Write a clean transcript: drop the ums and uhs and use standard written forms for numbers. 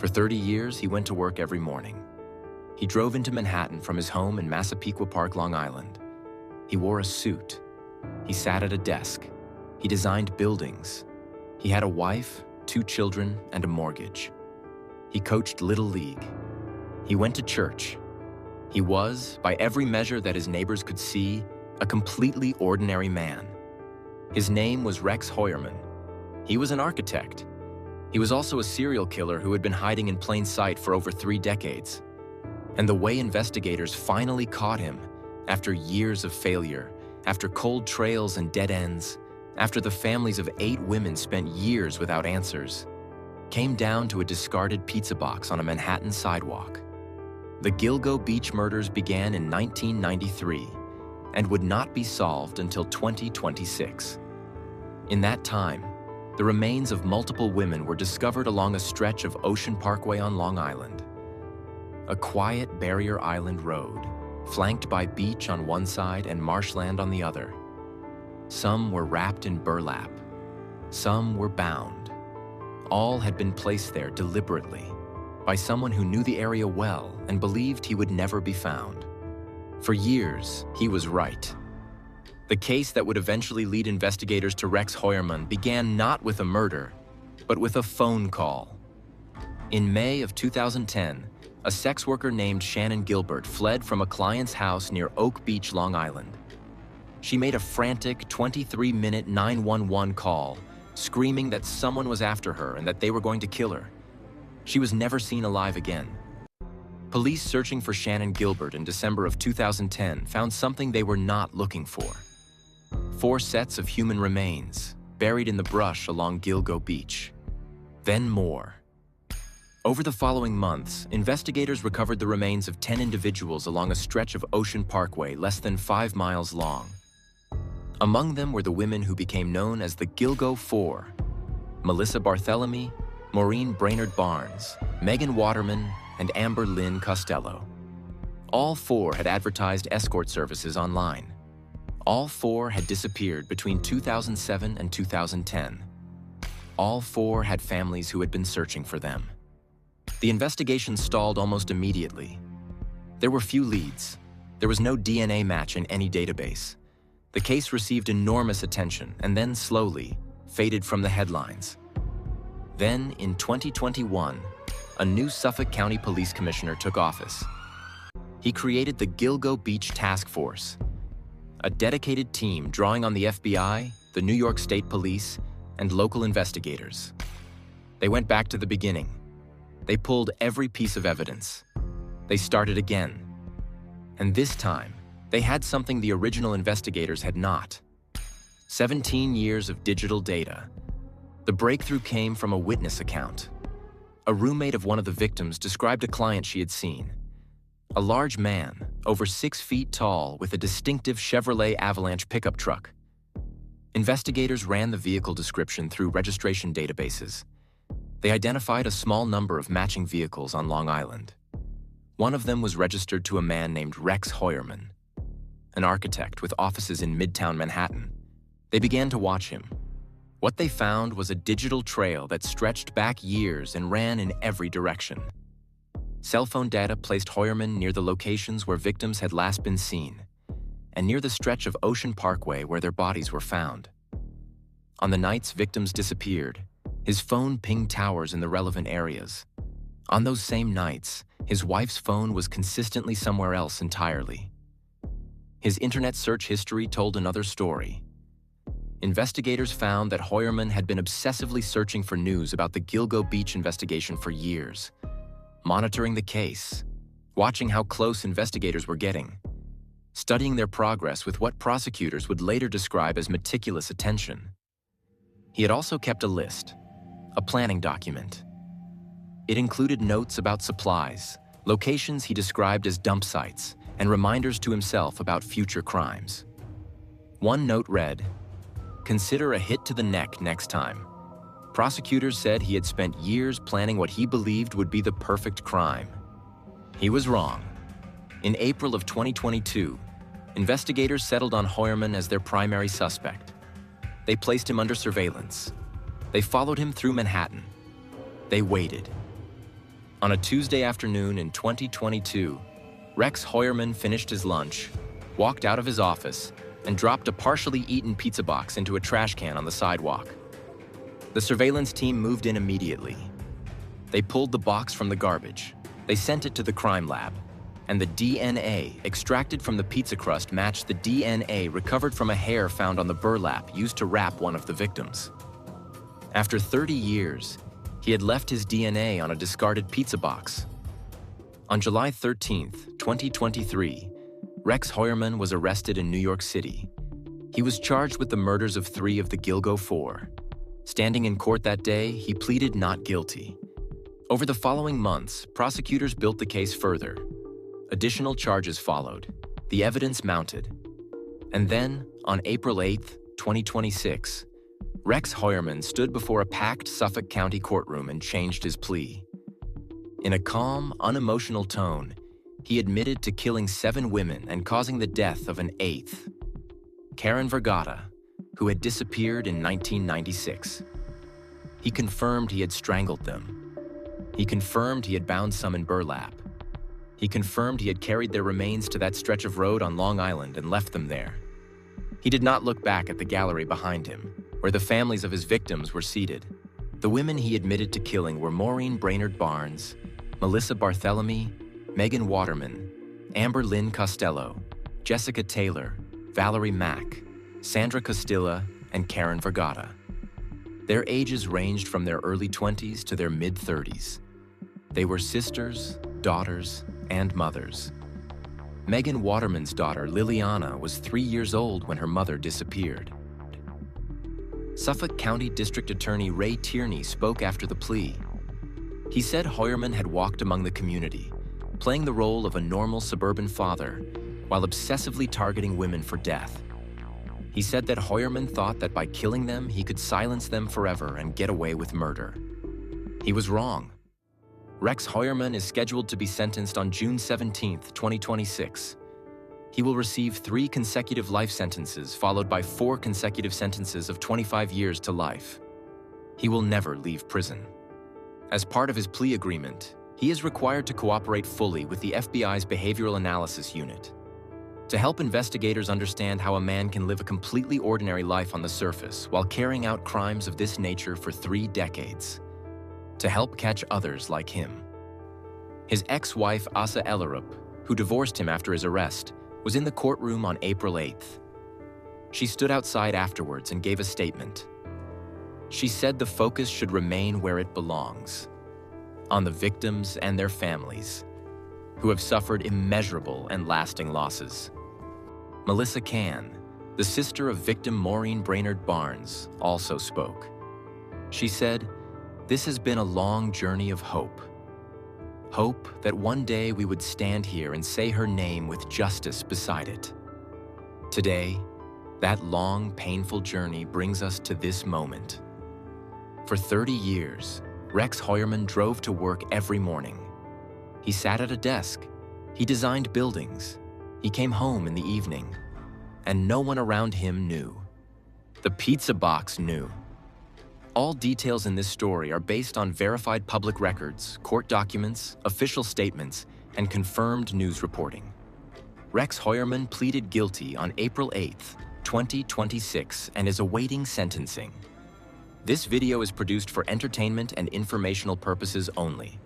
For 30 years, he went to work every morning. He drove into Manhattan from his home in Massapequa Park, Long Island. He wore a suit. He sat at a desk. He designed buildings. He had a wife, 2 children, and a mortgage. He coached Little League. He went to church. He was, by every measure that his neighbors could see, a completely ordinary man. His name was Rex Heuermann. He was an architect. He was also a serial killer who had been hiding in plain sight for over 3 decades. And the way investigators finally caught him, after years of failure, after cold trails and dead ends, after the families of 8 women spent years without answers, came down to a discarded pizza box on a Manhattan sidewalk. The Gilgo Beach murders began in 1993 and would not be solved until 2026. In that time, the remains of multiple women were discovered along a stretch of Ocean Parkway on Long Island. A quiet barrier island road, flanked by beach on one side and marshland on the other. Some were wrapped in burlap. Some were bound. All had been placed there deliberately by someone who knew the area well and believed he would never be found. For years, he was right. The case that would eventually lead investigators to Rex Heuermann began not with a murder, but with a phone call. In May of 2010, a sex worker named Shannan Gilbert fled from a client's house near Oak Beach, Long Island. She made a frantic 23-minute 911 call, screaming that someone was after her and that they were going to kill her. She was never seen alive again. Police searching for Shannan Gilbert in December of 2010 found something they were not looking for. 4 sets of human remains buried in the brush along Gilgo Beach. Then more. Over the following months, investigators recovered the remains of 10 individuals along a stretch of Ocean Parkway less than 5 miles long. Among them were the women who became known as the Gilgo Four: Melissa Barthelemy, Maureen Brainerd Barnes, Megan Waterman, and Amber Lynn Costello. All 4 had advertised escort services online. All 4 had disappeared between 2007 and 2010. All 4 had families who had been searching for them. The investigation stalled almost immediately. There were few leads. There was no DNA match in any database. The case received enormous attention and then slowly faded from the headlines. Then, in 2021, a new Suffolk County Police Commissioner took office. He created the Gilgo Beach Task Force, a dedicated team drawing on the FBI, the New York State Police, and local investigators. They went back to the beginning. They pulled every piece of evidence. They started again. And this time, they had something the original investigators had not. 17 years of digital data. The breakthrough came from a witness account. A roommate of one of the victims described a client she had seen. A large man, over 6 feet tall, with a distinctive Chevrolet Avalanche pickup truck. Investigators ran the vehicle description through registration databases. They identified a small number of matching vehicles on Long Island. One of them was registered to a man named Rex Heuermann, an architect with offices in Midtown Manhattan. They began to watch him. What they found was a digital trail that stretched back years and ran in every direction. Cell phone data placed Heuermann near the locations where victims had last been seen, and near the stretch of Ocean Parkway where their bodies were found. On the nights victims disappeared, his phone pinged towers in the relevant areas. On those same nights, his wife's phone was consistently somewhere else entirely. His internet search history told another story. Investigators found that Heuermann had been obsessively searching for news about the Gilgo Beach investigation for years, monitoring the case, watching how close investigators were getting, studying their progress with what prosecutors would later describe as meticulous attention. He had also kept a list, a planning document. It included notes about supplies, locations he described as dump sites, and reminders to himself about future crimes. One note read, "Consider a hit to the neck next time." Prosecutors said he had spent years planning what he believed would be the perfect crime. He was wrong. In April of 2022, investigators settled on Heuermann as their primary suspect. They placed him under surveillance. They followed him through Manhattan. They waited. On a Tuesday afternoon in 2022, Rex Heuermann finished his lunch, walked out of his office, and dropped a partially eaten pizza box into a trash can on the sidewalk. The surveillance team moved in immediately. They pulled the box from the garbage. They sent it to the crime lab, and the DNA extracted from the pizza crust matched the DNA recovered from a hair found on the burlap used to wrap one of the victims. After 30 years, he had left his DNA on a discarded pizza box. On July 13, 2023, Rex Heuermann was arrested in New York City. He was charged with the murders of 3 of the Gilgo Four. Standing in court that day, he pleaded not guilty. Over the following months, prosecutors built the case further. Additional charges followed. The evidence mounted. And then, on April 8, 2026, Rex Heuermann stood before a packed Suffolk County courtroom and changed his plea. In a calm, unemotional tone, he admitted to killing 7 women and causing the death of an 8th, Karen Vergata, who had disappeared in 1996. He confirmed he had strangled them. He confirmed he had bound some in burlap. He confirmed he had carried their remains to that stretch of road on Long Island and left them there. He did not look back at the gallery behind him, where the families of his victims were seated. The women he admitted to killing were Maureen Brainerd Barnes, Melissa Barthelemy, Megan Waterman, Amber Lynn Costello, Jessica Taylor, Valerie Mack, Sandra Costilla, and Karen Vergata. Their ages ranged from their early 20s to their mid-30s. They were sisters, daughters, and mothers. Megan Waterman's daughter, Liliana, was 3 years old when her mother disappeared. Suffolk County District Attorney Ray Tierney spoke after the plea. He said Heuermann had walked among the community, playing the role of a normal suburban father while obsessively targeting women for death. He said that Heuermann thought that by killing them, he could silence them forever and get away with murder. He was wrong. Rex Heuermann is scheduled to be sentenced on June 17, 2026. He will receive 3 consecutive life sentences, followed by 4 consecutive sentences of 25 years to life. He will never leave prison. As part of his plea agreement, he is required to cooperate fully with the FBI's Behavioral Analysis Unit to help investigators understand how a man can live a completely ordinary life on the surface while carrying out crimes of this nature for 3 decades, to help catch others like him. His ex-wife, Asa Ellerup, who divorced him after his arrest, was in the courtroom on April 8th. She stood outside afterwards and gave a statement. She said the focus should remain where it belongs, on the victims and their families, who have suffered immeasurable and lasting losses. Melissa Cann, the sister of victim Maureen Brainerd Barnes, also spoke. She said, "This has been a long journey of hope. Hope that one day we would stand here and say her name with justice beside it. Today, that long, painful journey brings us to this moment." For 30 years, Rex Heuermann drove to work every morning. He sat at a desk. He designed buildings. He came home in the evening. And no one around him knew. The pizza box knew. All details in this story are based on verified public records, court documents, official statements, and confirmed news reporting. Rex Heuermann pleaded guilty on April 8th, 2026, and is awaiting sentencing. This video is produced for entertainment and informational purposes only.